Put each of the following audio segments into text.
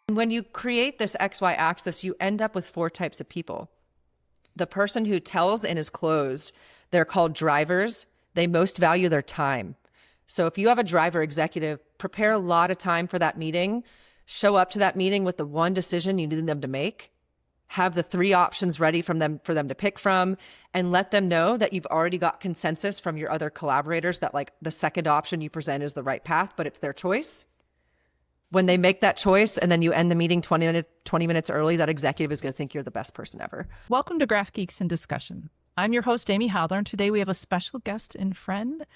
When you create this XY axis, you end up with 4 types of people. The person who tells and is closed, they're called drivers. They most value their time. So if you have a driver executive, prepare a lot of time for that meeting, show up to that meeting with the one decision you need them to make, have the 3 options ready for them to pick from, and let them know that you've already got consensus from your other collaborators that like the second option you present is the right path, but it's their choice. When they make that choice and then you end the meeting 20 minutes early, that executive is going to think you're the best person ever. Welcome to GraphGeeks in Discussion. I'm your host, Amy Howler, and today we have a special guest and friend,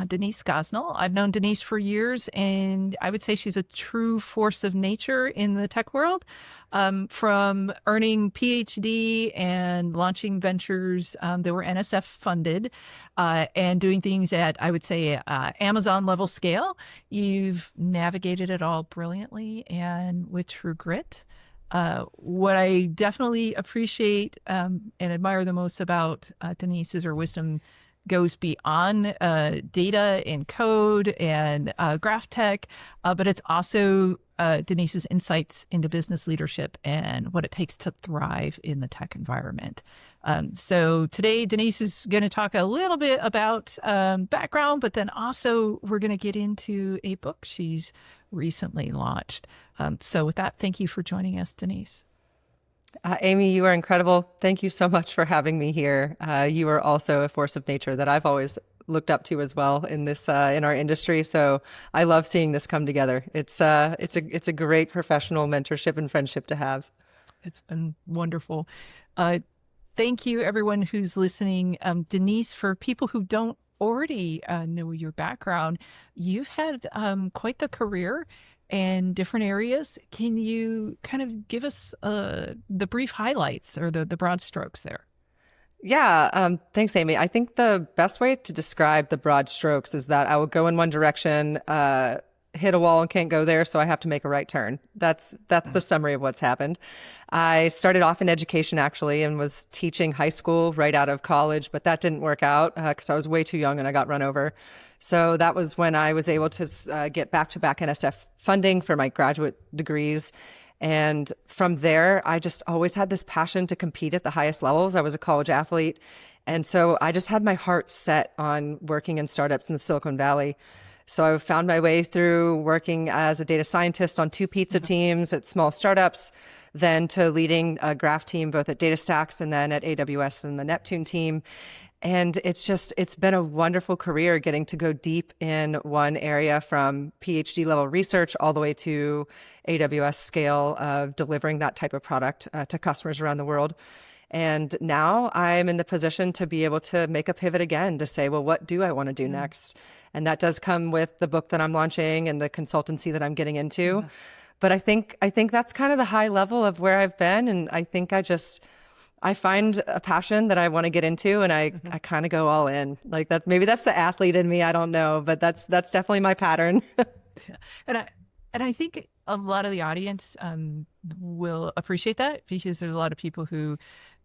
Denise Gosnell. I've known Denise for years, and I would say she's a true force of nature in the tech world. From earning PhD and launching ventures that were NSF funded and doing things at, I would say, Amazon level scale, you've navigated it all brilliantly and with true grit. What I definitely appreciate and admire the most about Denise is her wisdom goes beyond data and code and graph tech, but it's also Denise's insights into business leadership and what it takes to thrive in the tech environment. So today, Denise is going to talk a little bit about background, but then also we're going to get into a book she's recently launched. So with that, thank you for joining us, Denise. Amy, you are incredible. Thank you so much for having me here. You are also a force of nature that I've always looked up to as well in this in our industry. So I love seeing this come together. It's a great professional mentorship and friendship to have. It's been wonderful. Thank you, everyone who's listening. Denise, for people who don't already know your background, you've had quite the career in different areas. Can you kind of give us the brief highlights or the broad strokes there? Yeah, thanks, Amy. I think the best way to describe the broad strokes is that I will go in one direction, hit a wall and can't go there, so I have to make a right turn. That's the summary of what's happened. I started off in education, actually, and was teaching high school right out of college, but that didn't work out because I was way too young and I got run over. So that was when I was able to get back-to-back NSF funding for my graduate degrees. And from there, I just always had this passion to compete at the highest levels. I was a college athlete. And so I just had my heart set on working in startups in the Silicon Valley. So I found my way through working as a data scientist on 2 pizza teams at small startups, then to leading a graph team both at Datastax and then at AWS and the Neptune team. And it's been a wonderful career getting to go deep in one area from PhD level research all the way to AWS scale of delivering that type of product to customers around the world. And now I'm in the position to be able to make a pivot again to say, well, what do I want to do next? And that does come with the book that I'm launching and the consultancy that I'm getting into. Yeah. But I think that's kind of the high level of where I've been. And I think I find a passion that I want to get into, and I kind of go all in. Like that's the athlete in me. I don't know, but that's definitely my pattern. Yeah. And I think a lot of the audience will appreciate that, because there's a lot of people who,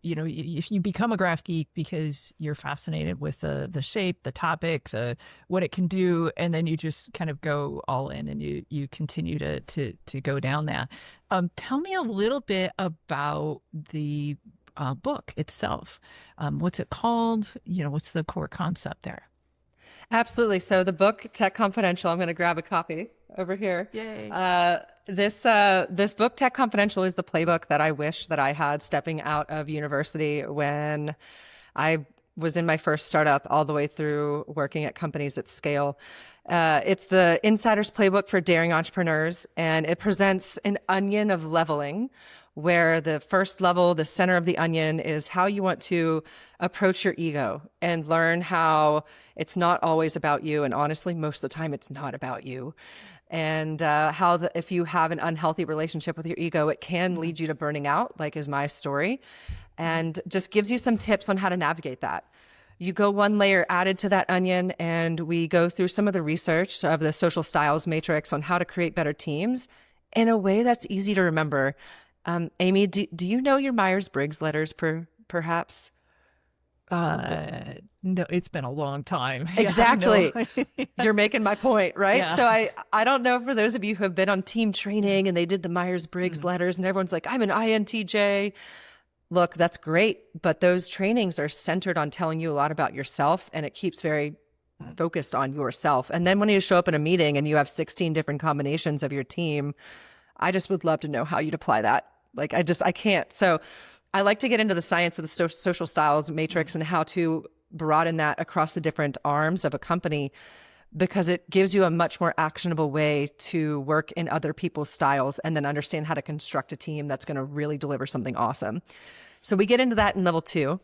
if you become a graph geek because you're fascinated with the shape, the topic, what it can do, and then you just kind of go all in and you continue to go down that. Tell me a little bit about the book itself. What's it called? What's the core concept there? Absolutely. So the book, Tech Confidential, I'm going to grab a copy over here. Yay. This book, Tech Confidential, is the playbook that I wish that I had stepping out of university when I was in my first startup all the way through working at companies at scale. It's the insider's playbook for daring entrepreneurs, and it presents an onion of leveling where the first level, the center of the onion, is how you want to approach your ego and learn how it's not always about you. And honestly, most of the time, it's not about you. And how if you have an unhealthy relationship with your ego, it can lead you to burning out, like is my story, and just gives you some tips on how to navigate that. You go one layer added to that onion, and we go through some of the research of the social styles matrix on how to create better teams in a way that's easy to remember. Amy, do you know your Myers-Briggs letters perhaps? No, it's been a long time. Exactly. Yeah, no. You're making my point, right? Yeah. So I don't know, for those of you who have been on team training and they did the Myers-Briggs letters and everyone's like, I'm an INTJ. Look, that's great. But those trainings are centered on telling you a lot about yourself, and it keeps very focused on yourself. And then when you show up in a meeting and you have 16 different combinations of your team, I just would love to know how you'd apply that. Like, I can't. So I like to get into the science of the social styles matrix and how to broaden that across the different arms of a company, because it gives you a much more actionable way to work in other people's styles and then understand how to construct a team that's going to really deliver something awesome. So we get into that in level 2.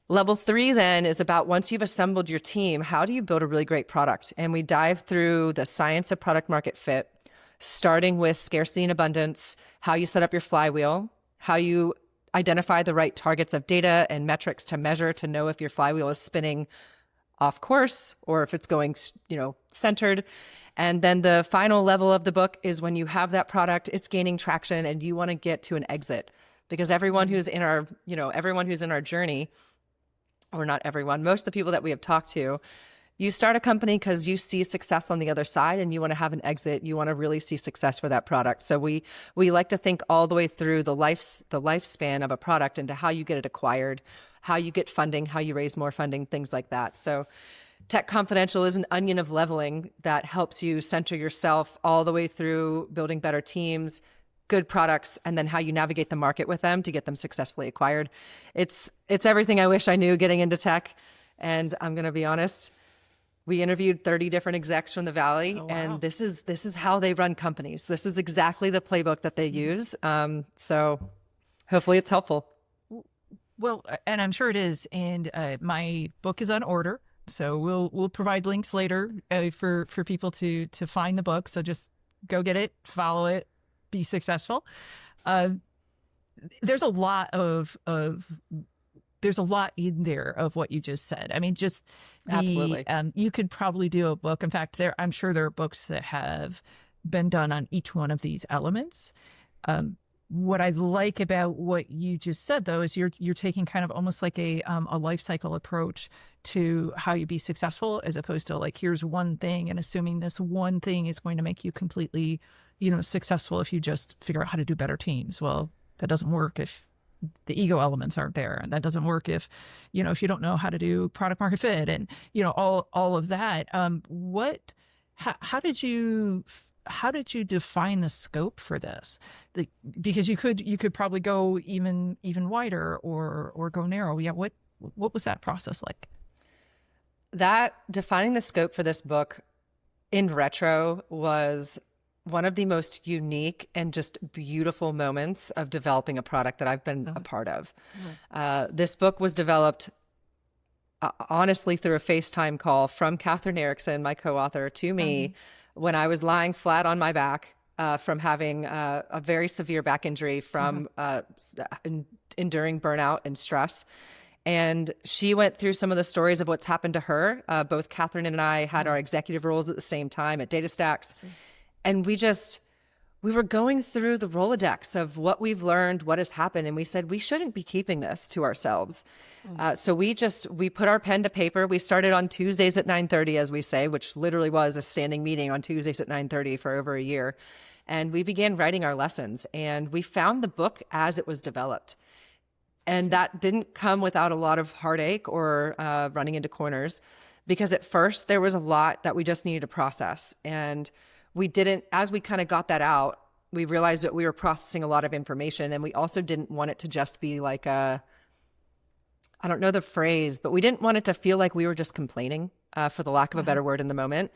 Level 3 then is about, once you've assembled your team, how do you build a really great product? And we dive through the science of product market fit, starting with scarcity and abundance, how you set up your flywheel, how you identify the right targets of data and metrics to measure to know if your flywheel is spinning off course or if it's going, centered. And then the final level of the book is when you have that product, it's gaining traction and you want to get to an exit, because everyone who's in our, everyone who's in our journey, or not everyone, most of the people that we have talked to, you start a company because you see success on the other side and you want to have an exit. You want to really see success for that product. So we like to think all the way through the lifespan of a product into how you get it acquired, how you get funding, how you raise more funding, things like that. So Tech Confidential is an onion of leveling that helps you center yourself all the way through building better teams, good products, and then how you navigate the market with them to get them successfully acquired. It's everything I wish I knew getting into tech. And I'm going to be honest, we interviewed 30 different execs from the Valley, and this is how they run companies. This is exactly the playbook that they use. So hopefully it's helpful. Well, and I'm sure it is. And my book is on order, so we'll provide links later for people to find the book. So just go get it, follow it, be successful. There's a lot there's a lot in there of what you just said. I mean, just Absolutely. You could probably do a book. In fact, I'm sure there are books that have been done on each one of these elements. What I like about what you just said, though, is you're taking kind of almost like a life cycle approach to how you be successful, as opposed to like, here's one thing and assuming this one thing is going to make you completely, successful if you just figure out how to do better teams. Well, that doesn't work if the ego elements aren't there, and that doesn't work if you don't know how to do product market fit and all of that. How did you define the scope for this? Because you could probably go even wider or go narrow. Yeah, what was that process like? That defining the scope for this book in retro was one of the most unique and just beautiful moments of developing a product that I've been a part of. This book was developed honestly through a FaceTime call from Catherine Erickson, my co-author, to me when I was lying flat on my back from having a very severe back injury from enduring burnout and stress. And she went through some of the stories of what's happened to her. Both Catherine and I had our executive roles at the same time at Datastax. And we were going through the Rolodex of what we've learned, what has happened. And we said, we shouldn't be keeping this to ourselves. So we put our pen to paper. We started on Tuesdays at 9:30, as we say, which literally was a standing meeting on Tuesdays at 9:30 for over a year. And we began writing our lessons, and we found the book as it was developed. And that didn't come without a lot of heartache or running into corners, because at first there was a lot that we just needed to process. And we didn't, as we kind of got that out, we realized that we were processing a lot of information, and we also didn't want it to just be like I don't know the phrase, but we didn't want it to feel like we were just complaining, for the lack of a better word in the moment,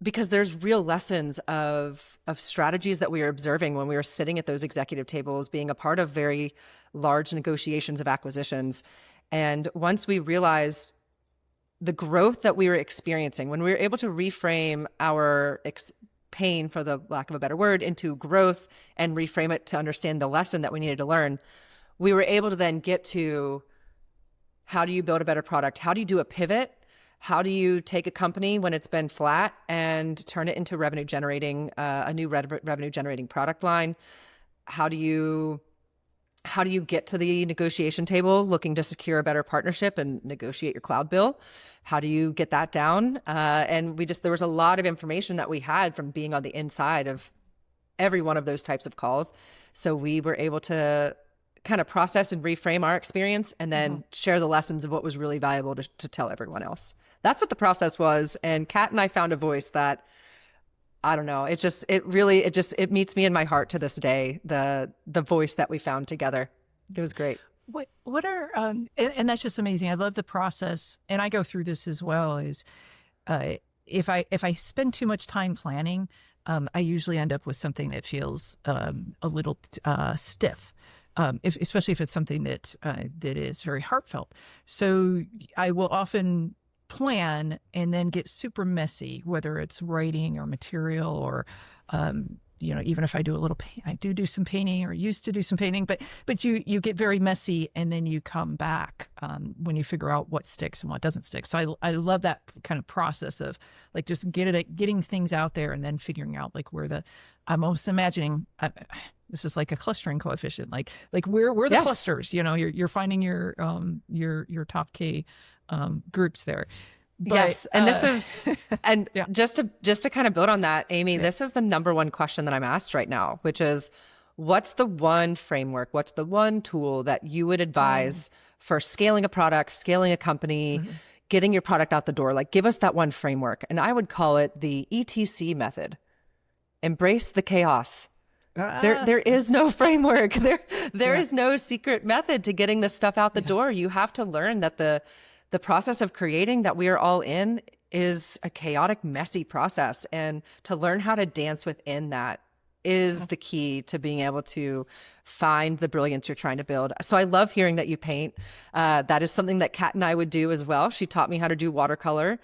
because there's real lessons of strategies that we were observing when we were sitting at those executive tables, being a part of very large negotiations of acquisitions. And once we realized the growth that we were experiencing, when we were able to reframe our pain, for the lack of a better word, into growth and reframe it to understand the lesson that we needed to learn, we were able to then get to, how do you build a better product? How do you do a pivot? How do you take a company when it's been flat and turn it into revenue generating, a new revenue generating product line? How do you How do you get to the negotiation table looking to secure a better partnership and negotiate your cloud bill? How do you get that down? And there was a lot of information that we had from being on the inside of every one of those types of calls. So we were able to kind of process and reframe our experience and then share the lessons of what was really valuable to tell everyone else. That's what the process was. And Kat and I found a voice that, I don't know, it meets me in my heart to this day, the voice that we found together. It was great. What are, and that's just amazing. I love the process. And I go through this as well, is if I spend too much time planning, I usually end up with something that feels a little stiff. Especially if it's something that is very heartfelt. So I will often plan and then get super messy, whether it's writing or material or, even if I do I do some painting or used to do some painting, but you get very messy and then you come back when you figure out what sticks and what doesn't stick. So I love that kind of process of like just getting things out there and then figuring out like I'm almost imagining, this is like a clustering coefficient, like where the clusters, you're finding your top K groups there. But, yes. And this is, and yeah. just to kind of build on that, Amy, this is the number one question that I'm asked right now, which is, what's the one framework? What's the one tool that you would advise for scaling a product, scaling a company, getting your product out the door? Like, give us that one framework. And I would call it the ETC method. Embrace the chaos. There is no framework. There is no secret method to getting this stuff out the door. You have to learn that the process of creating that we are all in is a chaotic, messy process. And to learn how to dance within that is the key to being able to find the brilliance you're trying to build. So I love hearing that you paint. That is something that Kat and I would do as well. She taught me how to do watercolor.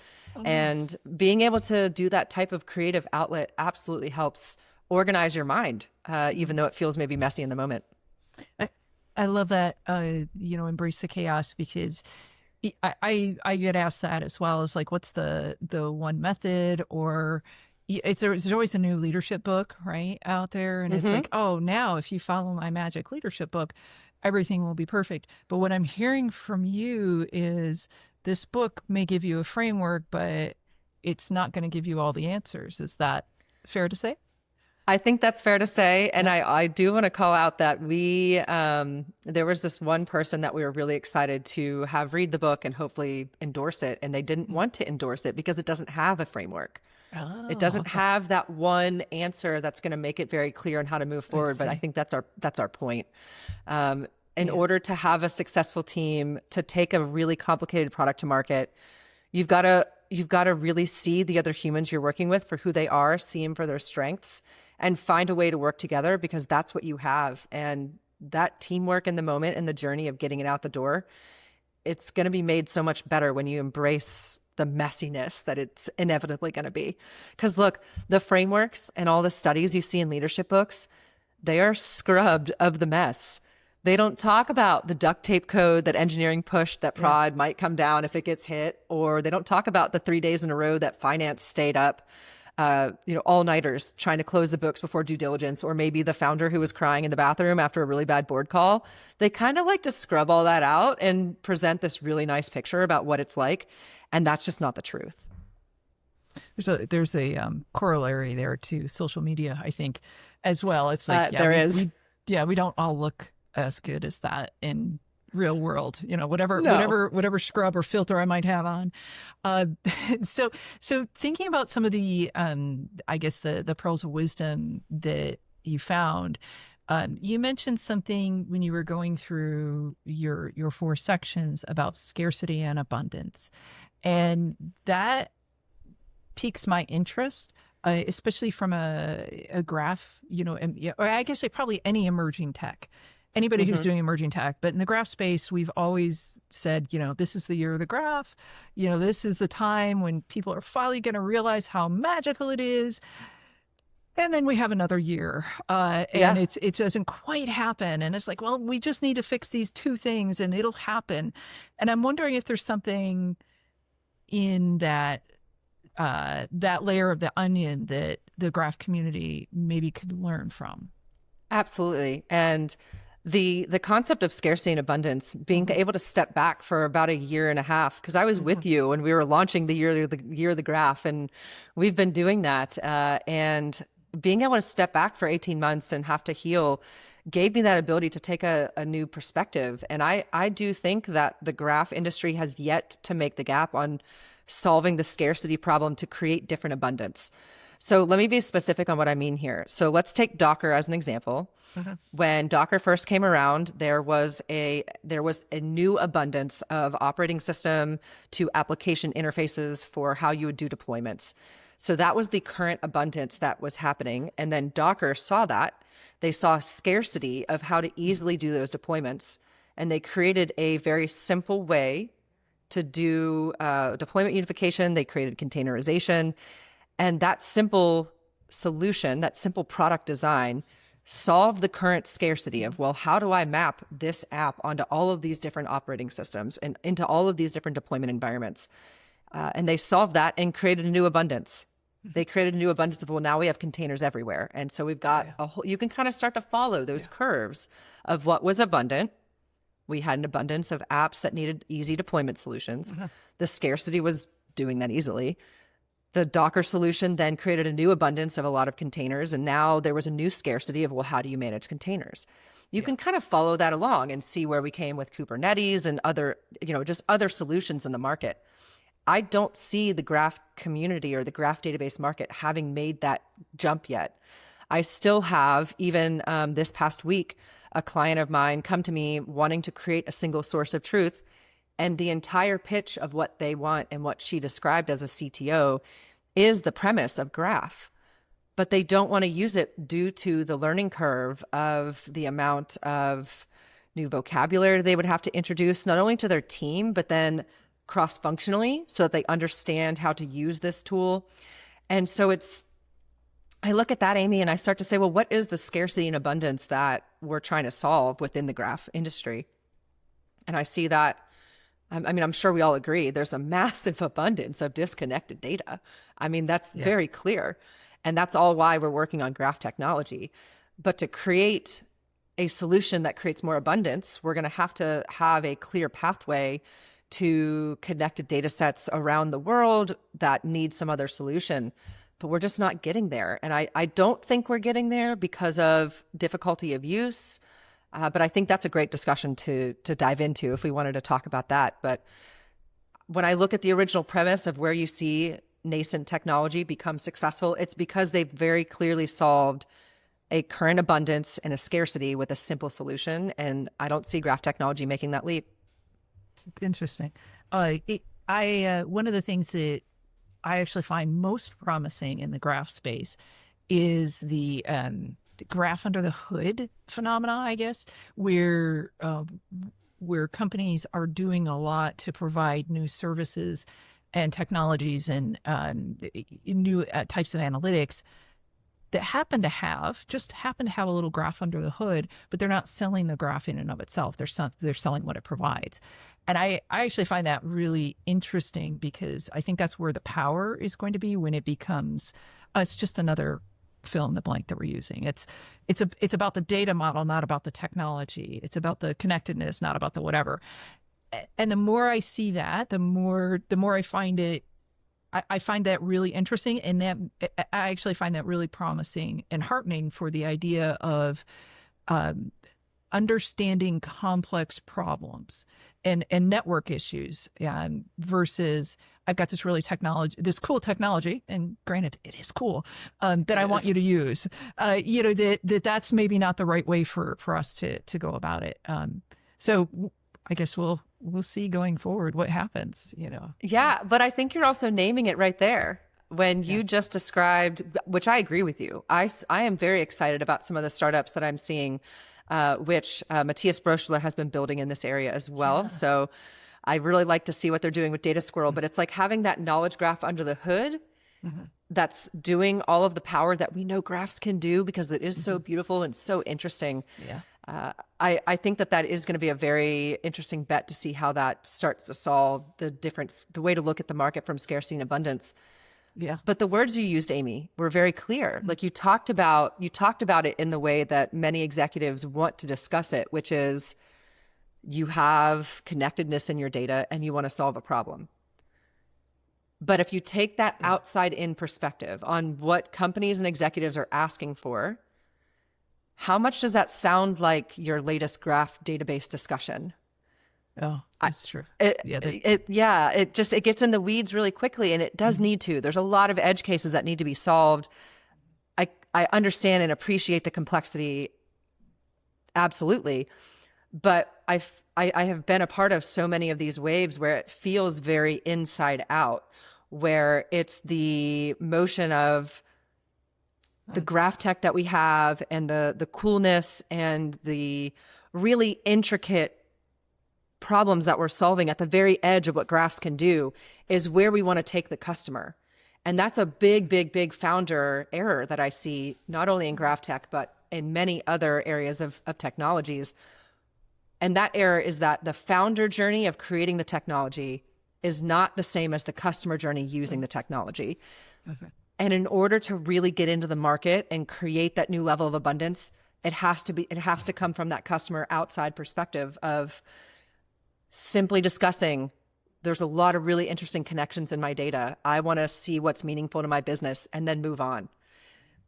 And being able to do that type of creative outlet absolutely helps organize your mind, even though it feels maybe messy in the moment. I love that, embrace the chaos, because I get asked that as well, as like, what's the one method? Or there's always a new leadership book, right, out there. And it's like, oh, now if you follow my magic leadership book, everything will be perfect. But what I'm hearing from you is this book may give you a framework, but it's not going to give you all the answers. Is that fair to say? I think that's fair to say. And I do want to call out that there was this one person that we were really excited to have read the book and hopefully endorse it. And they didn't want to endorse it because it doesn't have a framework. It doesn't have that one answer that's going to make it very clear on how to move forward. But I think that's our point. In order to have a successful team, to take a really complicated product to market, you've got to really see the other humans you're working with for who they are, see them for their strengths, and find a way to work together, because that's what you have. And that teamwork in the moment and the journey of getting it out the door, it's going to be made so much better when you embrace the messiness that it's inevitably going to be. Because look, the frameworks and all the studies you see in leadership books, they are scrubbed of the mess. They don't talk about the duct tape code that engineering pushed that prod might come down if it gets hit, or they don't talk about the 3 days in a row that finance stayed up, all-nighters trying to close the books before due diligence, or maybe the founder who was crying in the bathroom after a really bad board call. They kind of like to scrub all that out and present this really nice picture about what it's like, and that's just not the truth. There's a corollary there to social media, I think, as well. It's like we don't all look as good as that in real world, whatever scrub or filter I might have on. So thinking about some of the, I guess the pearls of wisdom that you found, you mentioned something when you were going through your 4 sections about scarcity and abundance. And that piques my interest, especially from a graph, or I guess like probably any emerging tech. Anybody who's doing emerging tech, but in the graph space, we've always said, this is the year of the graph. This is the time when people are finally going to realize how magical it is. And then we have another year, and it doesn't quite happen. And it's like, well, we just need to fix these 2 things and it'll happen. And I'm wondering if there's something in that layer of the onion that the graph community maybe could learn from. Absolutely. And The concept of scarcity and abundance, being able to step back for about a year and a half, because I was with you when we were launching the year of the graph, and we've been doing that. And being able to step back for 18 months and have to heal gave me that ability to take a new perspective. And I do think that the graph industry has yet to make the gap on solving the scarcity problem to create different abundance. So let me be specific on what I mean here. So let's take Docker as an example. When Docker first came around, there was a new abundance of operating system to application interfaces for how you would do deployments. So that was the current abundance that was happening. And then Docker saw that. They saw scarcity of how to easily do those deployments. And they created a very simple way to do deployment unification. They created containerization. And that simple solution, that simple product design, solved the current scarcity of, well, how do I map this app onto all of these different operating systems and into all of these different deployment environments? And they solved that and created a new abundance. They created a new abundance of, well, now we have containers everywhere. And so we've got a whole, you can kind of start to follow those curves of what was abundant. We had an abundance of apps that needed easy deployment solutions. The scarcity was doing that easily. The Docker solution then created a new abundance of a lot of containers. And now there was a new scarcity of, well, how do you manage containers? You can kind of follow that along and see where we came with Kubernetes and other, just other solutions in the market. I don't see the graph community or the graph database market having made that jump yet. I still have, even this past week, a client of mine come to me wanting to create a single source of truth. And the entire pitch of what they want and what she described as a CTO is the premise of graph. But they don't want to use it due to the learning curve of the amount of new vocabulary they would have to introduce, not only to their team, but then cross-functionally so that they understand how to use this tool. And so I look at that, Amy, and I start to say, well, what is the scarcity and abundance that we're trying to solve within the graph industry? And I see that, I'm sure we all agree, there's a massive abundance of disconnected data. That's very clear. And that's all why we're working on graph technology. But to create a solution that creates more abundance, we're going to have a clear pathway to connected data sets around the world that need some other solution. But we're just not getting there. And I don't think we're getting there because of difficulty of use. But I think that's a great discussion to dive into if we wanted to talk about that. But when I look at the original premise of where you see nascent technology become successful, it's because they've very clearly solved a current abundance and a scarcity with a simple solution. And I don't see graph technology making that leap. Interesting. One of the things that I actually find most promising in the graph space is the graph under the hood phenomena, I guess, where companies are doing a lot to provide new services and technologies and new types of analytics that happen to have a little graph under the hood, but they're not selling the graph in and of itself. They're selling what it provides. And I actually find that really interesting because I think that's where the power is going to be when it becomes, it's just another fill in the blank that we're using. It's about the data model, not about the technology. It's about the connectedness, not about the whatever. And the more I see that, the more I find it, I find that really interesting, and that I actually find that really promising and heartening for the idea of understanding complex problems and network issues versus I've got this cool technology, and granted it is cool, that I want you to use. That's maybe not the right way for us to go about it. So I guess we'll see going forward what happens, Yeah, but I think you're also naming it right there. When you just described, which I agree with you, I am very excited about some of the startups that I'm seeing, which Matthias Broschler has been building in this area as well. Yeah. So I really like to see what they're doing with Data Squirrel, but it's like having that knowledge graph under the hood that's doing all of the power that we know graphs can do because it is so beautiful and so interesting. Yeah. I think that is going to be a very interesting bet to see how that starts to solve the way to look at the market from scarcity and abundance. Yeah. But the words you used, Amy, were very clear. Like you talked about it in the way that many executives want to discuss it, which is you have connectedness in your data and you want to solve a problem. But if you take that outside in perspective on what companies and executives are asking for, how much does that sound like your latest graph database discussion? Oh, that's true. It gets in the weeds really quickly, and it does need to. There's a lot of edge cases that need to be solved. I understand and appreciate the complexity, absolutely, but I have been a part of so many of these waves where it feels very inside out, where it's the motion of the graph tech that we have and the coolness and the really intricate problems that we're solving at the very edge of what graphs can do is where we want to take the customer. And that's a big, big, big founder error that I see, not only in graph tech, but in many other areas of technologies. And that error is that the founder journey of creating the technology is not the same as the customer journey using the technology. Okay. And in order to really get into the market and create that new level of abundance, it has to come from that customer outside perspective of simply discussing, there's a lot of really interesting connections in my data. I want to see what's meaningful to my business and then move on.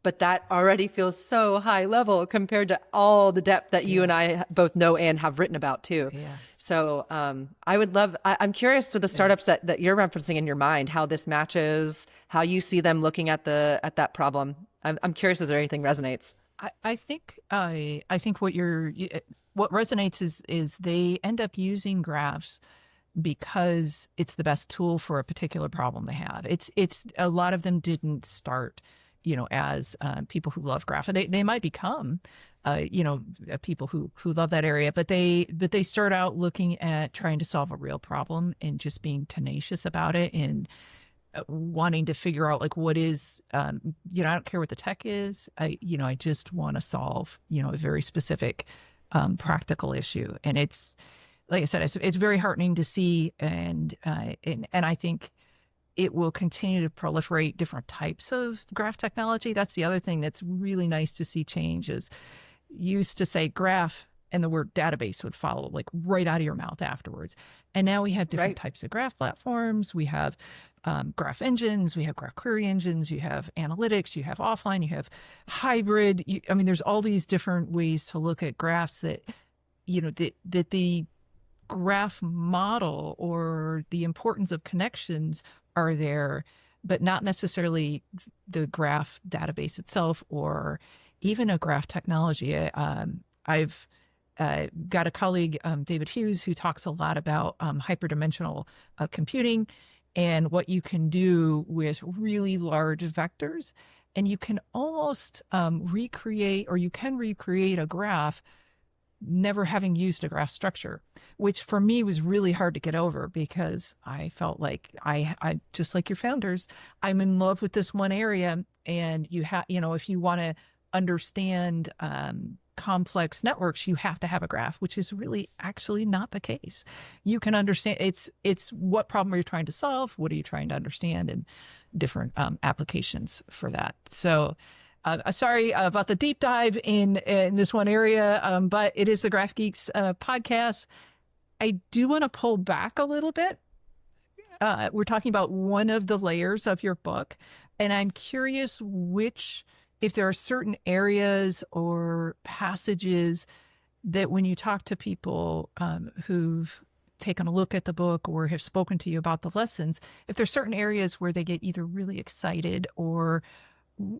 But that already feels so high level compared to all the depth that you and I both know and have written about too. Yeah. So I'm curious to the startups that you're referencing in your mind, how this matches, how you see them looking at that problem. I'm curious, is there anything resonates? I think what resonates is they end up using graphs because it's the best tool for a particular problem they have. It's a lot of them didn't start, as people who love graph. They might become, people who love that area, but they start out looking at trying to solve a real problem and just being tenacious about it and wanting to figure out like what is, I don't care what the tech is. I just want to solve, a very specific practical issue. And it's, like I said, it's very heartening to see. And I think it will continue to proliferate different types of graph technology. That's the other thing that's really nice to see change is used to say graph and the word database would follow like right out of your mouth afterwards. And now we have different types of graph platforms. We have graph engines, we have graph query engines, you have analytics, you have offline, you have hybrid. There's all these different ways to look at graphs that the graph model or the importance of connections are there, but not necessarily the graph database itself or even a graph technology. I've got a colleague, David Hughes, who talks a lot about hyperdimensional computing and what you can do with really large vectors. And you can almost recreate a graph never having used a graph structure, which for me was really hard to get over because I felt like I just like your founders, I'm in love with this one area. And if you want to understand complex networks, you have to have a graph, which is really actually not the case. You can understand it's what problem are you trying to solve? What are you trying to understand? And different applications for that. So sorry about the deep dive in this one area, but it is the GraphGeeks podcast. I do want to pull back a little bit. We're talking about one of the layers of your book, and I'm curious if there are certain areas or passages that when you talk to people who've taken a look at the book or have spoken to you about the lessons, if there's certain areas where they get either really excited or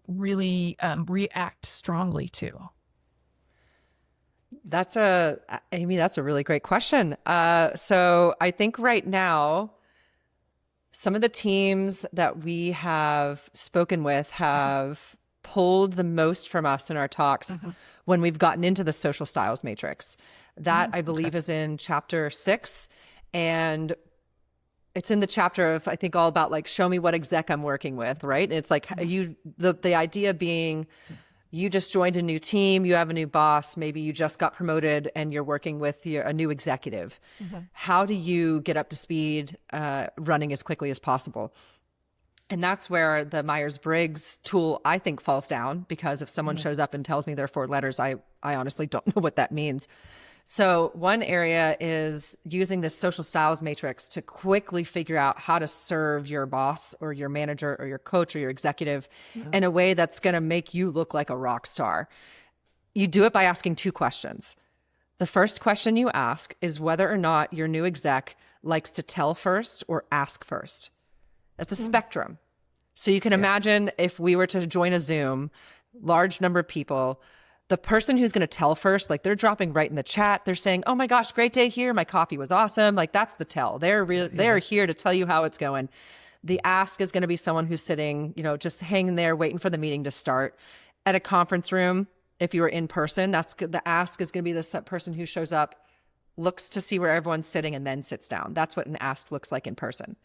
really react strongly to. Amy, that's a really great question. So I think right now, some of the teams that we have spoken with have pulled the most from us in our talks when we've gotten into the social styles matrix. That I believe is in chapter 6. And it's in the chapter of, I think, all about like, show me what exec I'm working with, right? And it's like the idea being you just joined a new team, you have a new boss, maybe you just got promoted and you're working with a new executive. How do you get up to speed running as quickly as possible? And that's where the Myers-Briggs tool, I think, falls down, because if someone shows up and tells me they're 4 letters, I honestly don't know what that means. So one area is using this social styles matrix to quickly figure out how to serve your boss or your manager or your coach or your executive in a way that's going to make you look like a rock star. You do it by asking 2 questions. The first question you ask is whether or not your new exec likes to tell first or ask first. That's a spectrum. So you can imagine if we were to join a Zoom, large number of people, the person who's going to tell first, like they're dropping right in the chat. They're saying, "Oh my gosh, great day here. My coffee was awesome." Like that's the tell. They're here to tell you how it's going. The ask is going to be someone who's sitting, just hanging there waiting for the meeting to start. At a conference room, if you were in person, the ask is going to be the person who shows up, looks to see where everyone's sitting, and then sits down. That's what an ask looks like in person.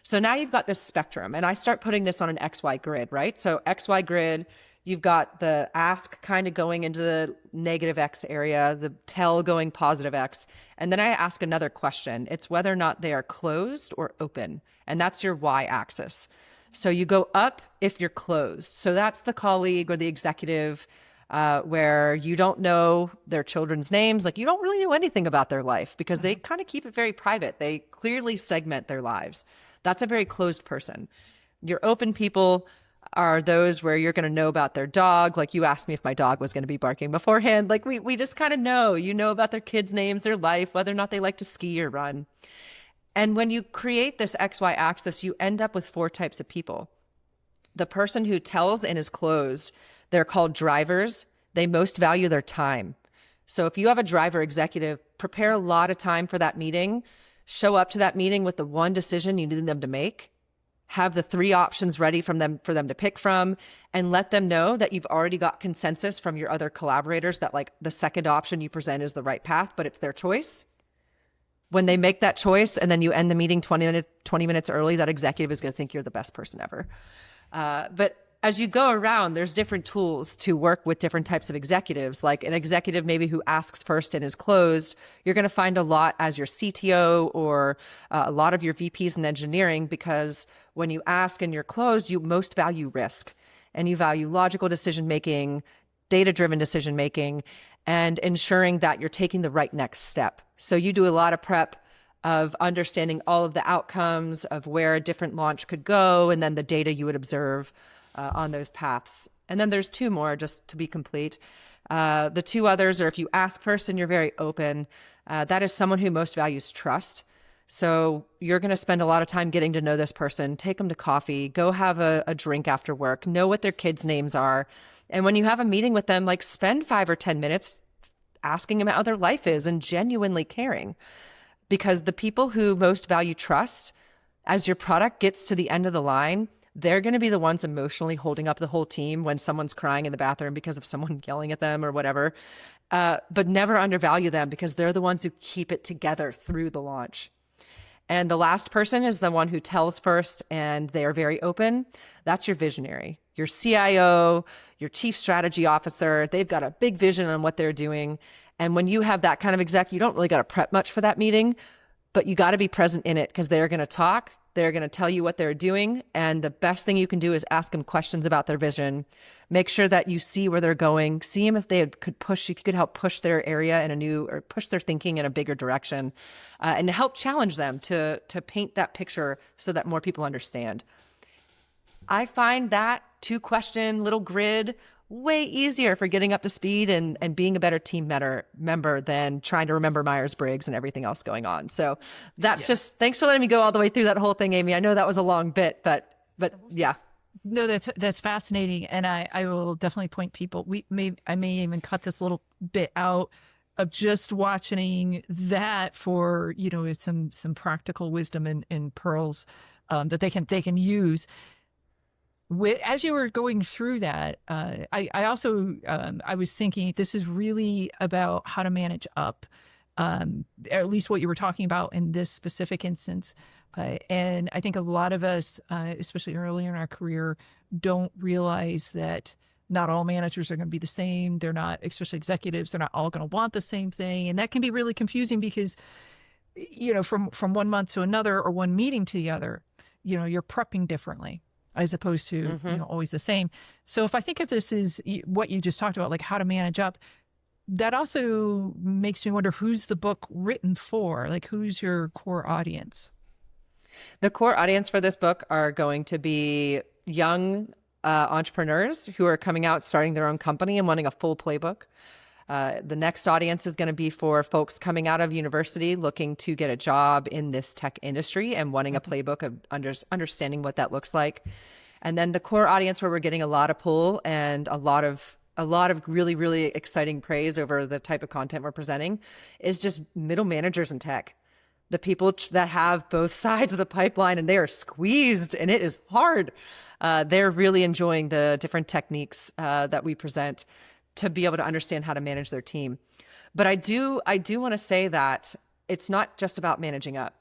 So now you've got this spectrum, and I start putting this on an XY grid, right? So XY grid, you've got the ask kind of going into the negative X area, the tell going positive X. And then I ask another question. It's whether or not they are closed or open. And that's your Y axis. So you go up if you're closed. So that's the colleague or the executive where you don't know their children's names. Like you don't really know anything about their life because they kind of keep it very private. They clearly segment their lives. That's a very closed person. Your open people are those where you're going to know about their dog. Like you asked me if my dog was going to be barking beforehand. Like we just kind of know, about their kids' names, their life, whether or not they like to ski or run. And when you create this XY axis, you end up with 4 types of people. The person who tells and is closed, they're called drivers. They most value their time. So if you have a driver executive, prepare a lot of time for that meeting, show up to that meeting with the one decision you need them to make, have the 3 options ready for them to pick from, and let them know that you've already got consensus from your other collaborators that like the second option you present is the right path, but it's their choice. When they make that choice and then you end the meeting 20 minutes early, that executive is going to think you're the best person ever. But as you go around, there's different tools to work with different types of executives. Like an executive maybe who asks first and is closed, you're going to find a lot as your CTO or a lot of your VPs in engineering, because when you ask and you're closed, you most value risk and you value logical decision-making, data-driven decision-making, and ensuring that you're taking the right next step. So you do a lot of prep of understanding all of the outcomes of where a different launch could go and then the data you would observe on those paths. And then there's 2 more just to be complete. The 2 others are if you ask first and you're very open, that is someone who most values trust. So you're going to spend a lot of time getting to know this person, take them to coffee, go have a drink after work, know what their kids' names are. And when you have a meeting with them, like spend 5 or 10 minutes asking them how their life is and genuinely caring. Because the people who most value trust, as your product gets to the end of the line, they're going to be the ones emotionally holding up the whole team when someone's crying in the bathroom because of someone yelling at them or whatever. But never undervalue them because they're the ones who keep it together through the launch. And the last person is the one who tells first and they are very open. That's your visionary, your CIO, your chief strategy officer. They've got a big vision on what they're doing. And when you have that kind of exec, you don't really got to prep much for that meeting, but you got to be present in it because they're going to talk. They're going to tell you what they're doing. And the best thing you can do is ask them questions about their vision. Make sure that you see where they're going. See them if they if you could help push their area in a new, or push their thinking in a bigger direction, and help challenge them to paint that picture so that more people understand. I find that 2-question little grid way easier for getting up to speed and being a better team member than trying to remember Myers-Briggs and everything else going on. So that's just, thanks for letting me go all the way through that whole thing, Amy. I know that was a long bit, but yeah. No, that's fascinating. And I will definitely point people, I may even cut this little bit out of just watching that for, some practical wisdom and pearls that they can use. As you were going through that, I also I was thinking this is really about how to manage up, at least what you were talking about in this specific instance. And I think a lot of us, especially early in our career, don't realize that not all managers are going to be the same. They're not, especially executives, they're not all going to want the same thing. And that can be really confusing because, from one month to another or one meeting to the other, you're prepping differently. as opposed to, always the same. So if I think of this as what you just talked about, like how to manage up, that also makes me wonder, who's the book written for? Like, who's your core audience? The core audience for this book are going to be young entrepreneurs who are coming out, starting their own company and wanting a full playbook. The next audience is going to be for folks coming out of university looking to get a job in this tech industry and wanting a playbook of understanding what that looks like. And then the core audience where we're getting a lot of pull and a lot of really, really exciting praise over the type of content we're presenting is just middle managers in tech. The people that have both sides of the pipeline and they are squeezed and it is hard. They're really enjoying the different techniques that we present to be able to understand how to manage their team. But I do want to say that it's not just about managing up,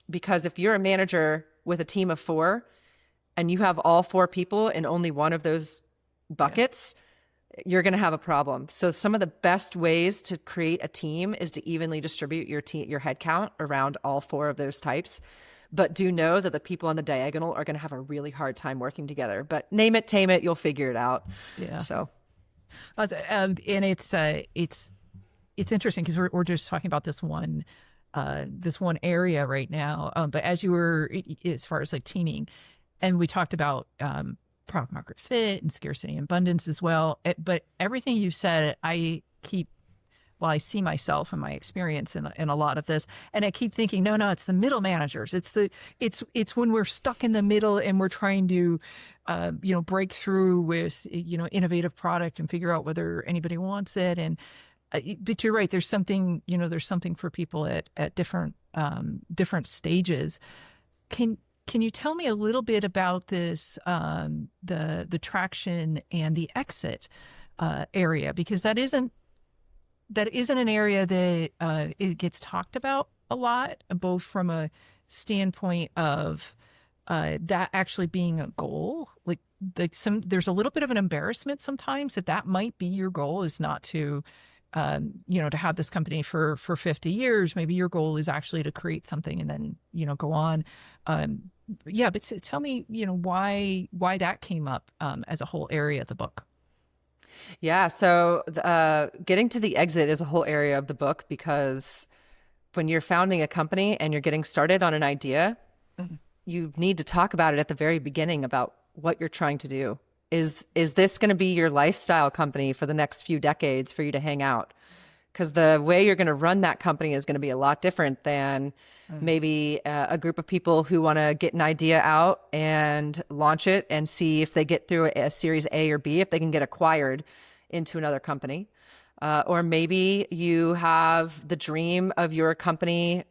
because if you're a manager with a team of 4 and you have all 4 people in only one of those buckets, you're going to have a problem. So some of the best ways to create a team is to evenly distribute your head count around all 4 of those types. But do know that the people on the diagonal are going to have a really hard time working together. But name it, tame it, you'll figure it out. Yeah. So. And it's interesting because we're just talking about this one area right now. But as you were, as far as like teaming, and we talked about product market fit and scarcity and abundance as well. But everything you said, I see myself and my experience in a lot of this, and I keep thinking, no, it's the middle managers. It's when we're stuck in the middle and we're trying to, break through with, innovative product and figure out whether anybody wants it. And, but you're right. There's something for people at different stages. Can you tell me a little bit about this, the traction and the exit area? Because that isn't an area that it gets talked about a lot, both from a standpoint of that actually being a goal. There's a little bit of an embarrassment sometimes that might be your goal, is not to, to have this company for 50 years. Maybe your goal is actually to create something and then, go on. But tell me, why that came up as a whole area of the book. Yeah, so getting to the exit is a whole area of the book, because when you're founding a company and you're getting started on an idea, you need to talk about it at the very beginning about what you're trying to do. Is this going to be your lifestyle company for the next few decades for you to hang out? Because the way you're going to run that company is going to be a lot different than maybe a group of people who want to get an idea out and launch it and see if they get through a series A or B, if they can get acquired into another company. Or maybe you have the dream of your company,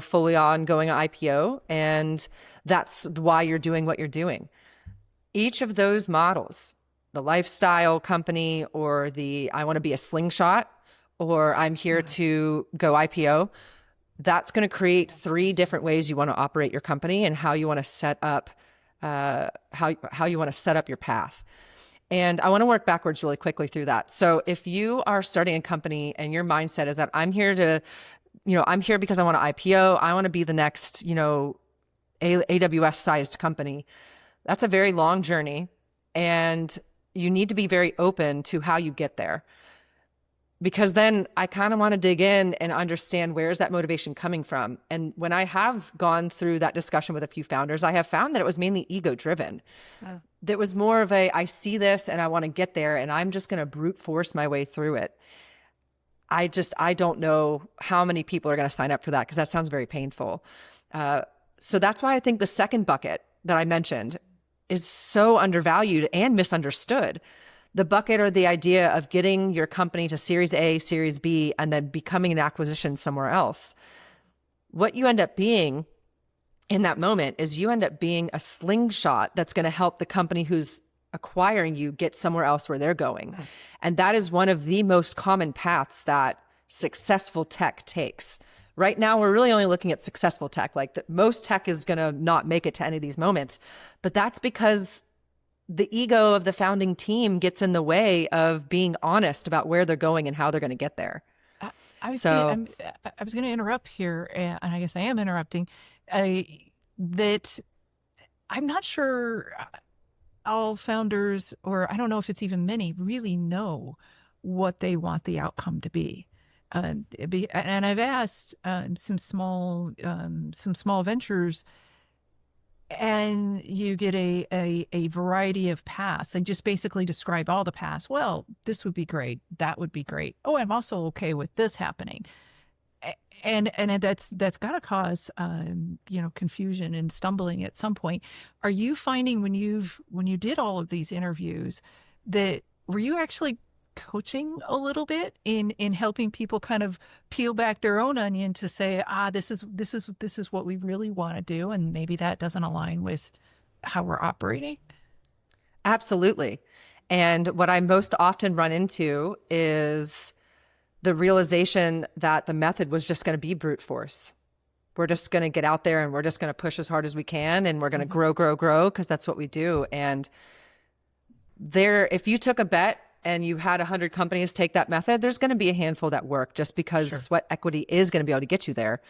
fully on going IPO, and that's why you're doing what you're doing. Each of those models, the lifestyle company or the I want to be a slingshot, or I'm here to go IPO, that's going to create 3 different ways you want to operate your company and how you want to set up how you want to set up your path. And I want to work backwards really quickly through that. So if you are starting a company and your mindset is that I'm here because I want to IPO, I want to be the next, AWS sized company, that's a very long journey. And you need to be very open to how you get there. Because then I kind of want to dig in and understand, where is that motivation coming from? And when I have gone through that discussion with a few founders, I have found that it was mainly ego driven. Oh. That was more of I see this and I want to get there and I'm just going to brute force my way through it. I don't know how many people are going to sign up for that, because that sounds very painful. So that's why I think the second bucket that I mentioned is so undervalued and misunderstood. The bucket, or the idea of getting your company to Series A, Series B, and then becoming an acquisition somewhere else. What you end up being in that moment is you end up being a slingshot that's going to help the company who's acquiring you get somewhere else where they're going. And that is one of the most common paths that successful tech takes. Right now, we're really only looking at successful tech. Most tech is going to not make it to any of these moments, but that's because the ego of the founding team gets in the way of being honest about where they're going and how they're going to get there. I was going to interrupt here, and I guess I am interrupting. That I'm not sure. all founders, or I don't know if it's even many, really know what they want the outcome to be. And I've asked some small ventures, and you get a variety of paths. I just basically describe all the paths. Well, this would be great. That would be great. Oh, I'm also okay with this happening. And that's got to cause confusion and stumbling at some point. Are you finding when you did all of these interviews that were you actually coaching a little bit in helping people kind of peel back their own onion to say, this is what we really want to do, and maybe that doesn't align with how we're operating? Absolutely. And what I most often run into is the realization that the method was just going to be brute force. We're just going to get out there and we're just going to push as hard as we can, and we're going to grow, because that's what we do. And if you took a bet and you had 100 companies take that method, there's going to be a handful that work, just because sweat equity is going to be able to get you there.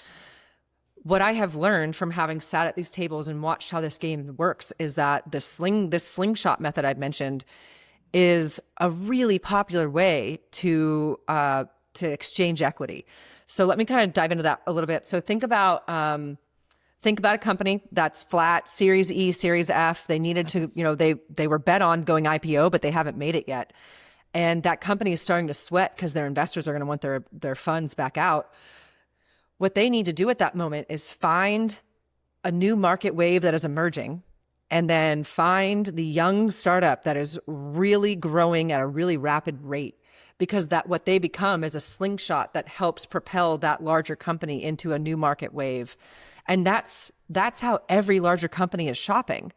What I have learned from having sat at these tables and watched how this game works is that this slingshot method I've mentioned is a really popular way to exchange equity. So let me kind of dive into that a little bit. So think about a company that's flat, Series E, Series F. They needed to, they were bet on going IPO, but they haven't made it yet. And that company is starting to sweat because their investors are going to want their funds back out. What they need to do at that moment is find a new market wave that is emerging, and then find the young startup that is really growing at a really rapid rate, because what they become is a slingshot that helps propel that larger company into a new market wave. And that's how every larger company is shopping.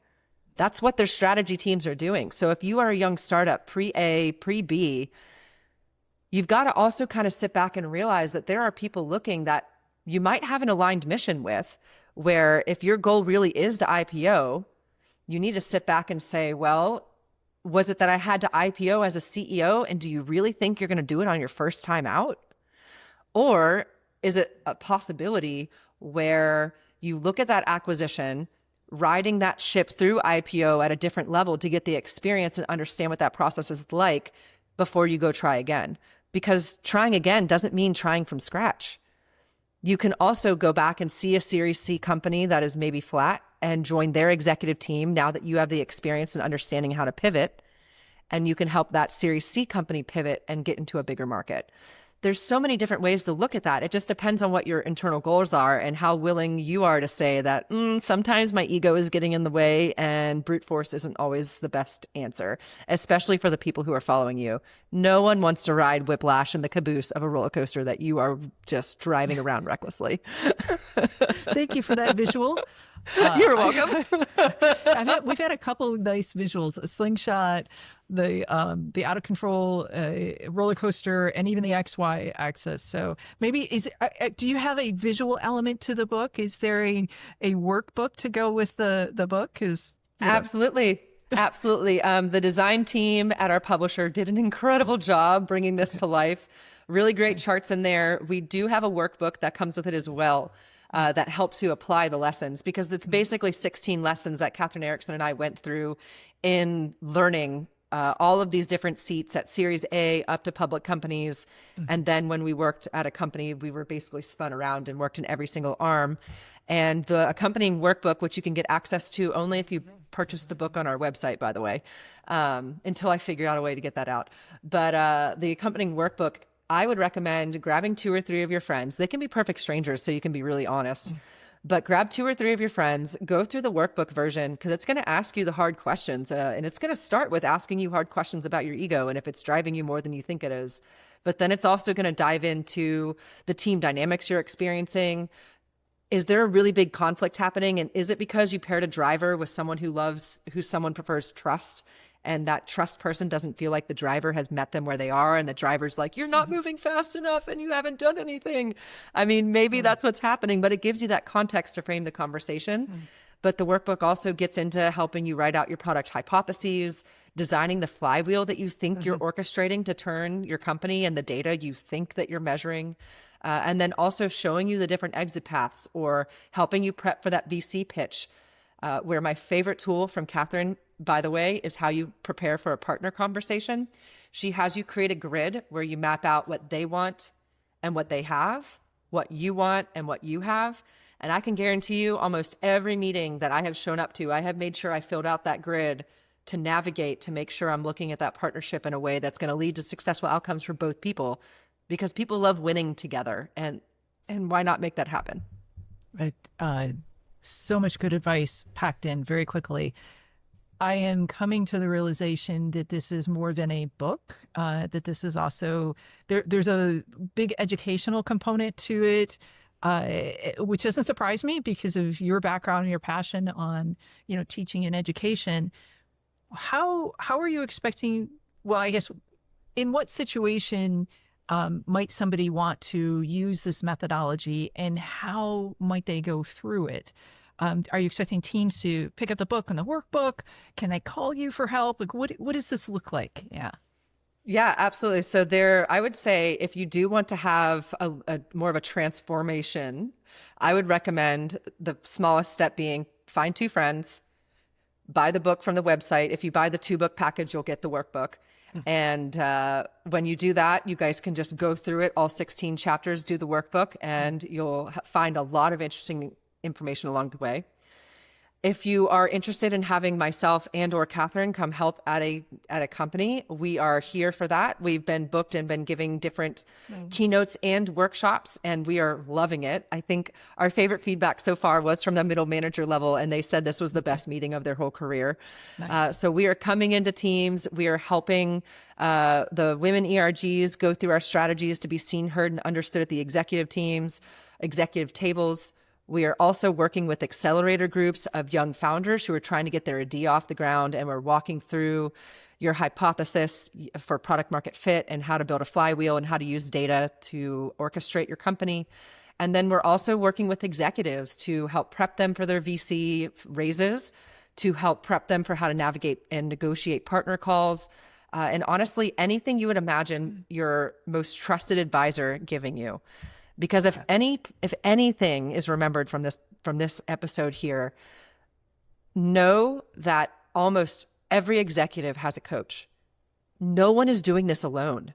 That's what their strategy teams are doing. So if you are a young startup, pre-A, pre-B, you've got to also kind of sit back and realize that there are people looking that you might have an aligned mission with, where if your goal really is to IPO, you need to sit back and say, well, was it that I had to IPO as a CEO? And do you really think you're going to do it on your first time out? Or is it a possibility where you look at that acquisition, riding that ship through IPO at a different level to get the experience and understand what that process is like before you go try again? Because trying again doesn't mean trying from scratch. You can also go back and see a Series C company that is maybe flat and join their executive team now that you have the experience and understanding how to pivot, and you can help that Series C company pivot and get into a bigger market. There's so many different ways to look at that. It just depends on what your internal goals are and how willing you are to say that sometimes my ego is getting in the way and brute force isn't always the best answer, especially for the people who are following you. No one wants to ride whiplash in the caboose of a roller coaster that you are just driving around recklessly. Thank you for that visual. You're welcome. We've had a couple of nice visuals: a slingshot, the out of control roller coaster, and even the XY axis. So maybe do you have a visual element to the book? Is there a workbook to go with the book? Absolutely. Absolutely. The design team at our publisher did an incredible job bringing this to life. Really great charts in there. We do have a workbook that comes with it as well. That helps you apply the lessons, because it's basically 16 lessons that Catherine Erickson and I went through in learning all of these different seats at Series A up to public companies. And then when we worked at a company, we were basically spun around and worked in every single arm. And the accompanying workbook, which you can get access to only if you purchase the book on our website, by the way, until I figure out a way to get that out. But the accompanying workbook, I would recommend grabbing 2 or 3 of your friends. They can be perfect strangers, so you can be really honest. But grab 2 or 3 of your friends, go through the workbook version, because it's going to ask you the hard questions. And it's going to start with asking you hard questions about your ego and if it's driving you more than you think it is. But then it's also going to dive into the team dynamics you're experiencing. Is there a really big conflict happening? And is it because you paired a driver with someone who someone prefers trust, and that trust person doesn't feel like the driver has met them where they are, and the driver's like, you're not moving fast enough and you haven't done anything? I mean, maybe that's what's happening, but it gives you that context to frame the conversation. But the workbook also gets into helping you write out your product hypotheses, designing the flywheel that you think you're orchestrating to turn your company and the data you think that you're measuring. And then also showing you the different exit paths, or helping you prep for that VC pitch, where my favorite tool from Catherine by the way, is how you prepare for a partner conversation. She has you create a grid where you map out what they want and what they have, what you want and what you have. And I can guarantee you almost every meeting that I have shown up to, I have made sure I filled out that grid to navigate, to make sure I'm looking at that partnership in a way that's going to lead to successful outcomes for both people, because people love winning together. And why not make that happen? Right. So much good advice packed in very quickly. I am coming to the realization that this is more than a book, that this is also, there's a big educational component to it, which doesn't surprise me because of your background and your passion on, teaching and education. How are you expecting, well, I guess, in what situation might somebody want to use this methodology, and how might they go through it? Are you expecting teams to pick up the book and the workbook? Can they call you for help? Like, what does this look like? Yeah, absolutely. So I would say if you do want to have a more of a transformation, I would recommend the smallest step being find 2 friends, buy the book from the website. If you buy the 2-book package, you'll get the workbook. And when you do that, you guys can just go through it, all 16 chapters, do the workbook, and you'll find a lot of interesting information along the way. If you are interested in having myself and or Catherine come help at a company, we are here for that. We've been booked and been giving different keynotes and workshops, and we are loving it. I think our favorite feedback so far was from the middle manager level, and they said this was the best meeting of their whole career. Nice. So we are coming into teams. We are helping the women ERGs go through our strategies to be seen, heard, and understood at the executive teams, executive tables. We are also working with accelerator groups of young founders who are trying to get their idea off the ground, and we're walking through your hypothesis for product market fit and how to build a flywheel and how to use data to orchestrate your company. And then we're also working with executives to help prep them for their VC raises, to help prep them for how to navigate and negotiate partner calls. And honestly, anything you would imagine your most trusted advisor giving you. Because if anything is remembered from this episode here, know that almost every executive has a coach. No one is doing this alone.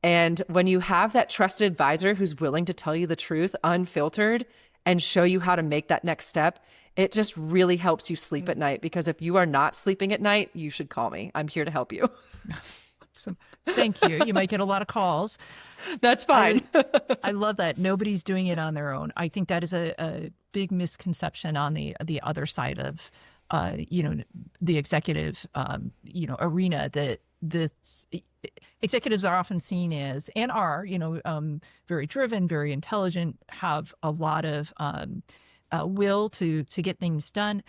And when you have that trusted advisor who's willing to tell you the truth, unfiltered, and show you how to make that next step, it just really helps you sleep at night. Because if you are not sleeping at night, you should call me. I'm here to help you. Awesome. Thank you. You might get a lot of calls. That's fine. I love that. Nobody's doing it on their own. I think that is a big misconception on the other side of, the executive, arena, that this executives are often seen as, and are, very driven, very intelligent, have a lot of will to get things done.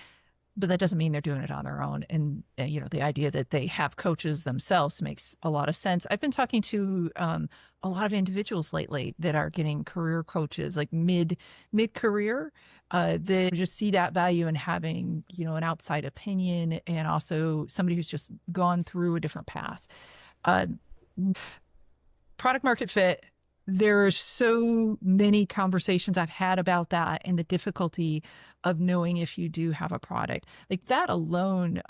But that doesn't mean they're doing it on their own. And, the idea that they have coaches themselves makes a lot of sense. I've been talking to a lot of individuals lately that are getting career coaches, like mid-career, that just see that value in having, an outside opinion, and also somebody who's just gone through a different path. Product market fit. There are so many conversations I've had about that, and the difficulty of knowing if you do have a product. Like that alone,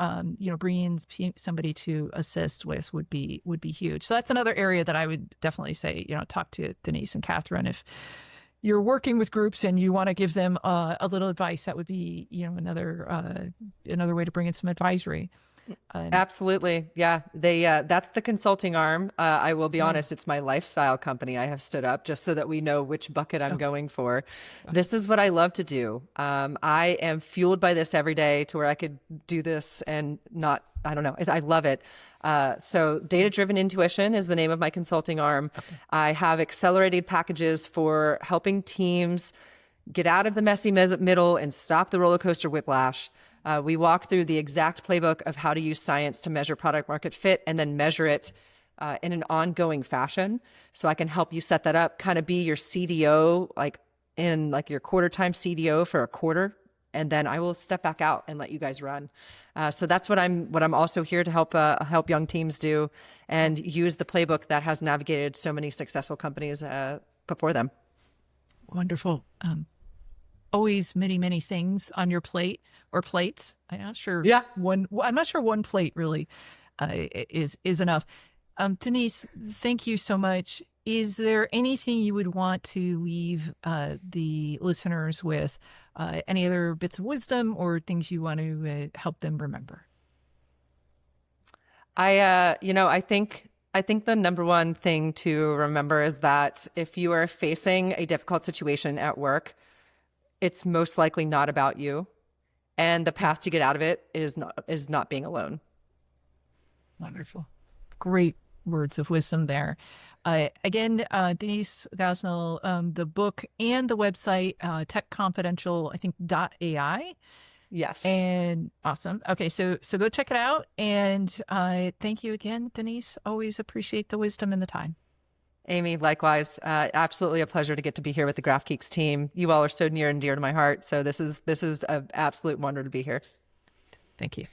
bringing in somebody to assist with would be huge. So that's another area that I would definitely say, talk to Denise and Catherine. If you're working with groups and you want to give them a little advice, that would be, another way to bring in some advisory. Absolutely. Yeah. That's the consulting arm. I will be honest, it's my lifestyle company I have stood up just so that we know which bucket I'm going for. This is what I love to do. I am fueled by this every day to where I could do this and not, I don't know. I love it. So Data-Driven Intuition is the name of my consulting arm. Okay. I have accelerated packages for helping teams get out of the messy middle and stop the roller coaster whiplash. We walk through the exact playbook of how to use science to measure product market fit, and then measure it in an ongoing fashion. So I can help you set that up, kind of be your CDO, like your quarter time CDO for a quarter. And then I will step back out and let you guys run. So that's what I'm also here to help young teams do, and use the playbook that has navigated so many successful companies before them. Wonderful. always many, many things on your plate or plates. I'm not sure. Yeah. I'm not sure one plate really is enough. Denise, thank you so much. Is there anything you would want to leave the listeners with? Any other bits of wisdom or things you want to help them remember? I think the number one thing to remember is that if you are facing a difficult situation at work, it's most likely not about you, and the path to get out of it is not being alone. Wonderful. Great words of wisdom there. Again, Denise Gosnell, the book and the website, Tech Confidential, I think, .ai. Yes. And awesome. Okay, so go check it out. And thank you again, Denise. Always appreciate the wisdom and the time. Amy, likewise. Absolutely a pleasure to get to be here with the GraphGeeks team. You all are so near and dear to my heart. So this is an absolute wonder to be here. Thank you.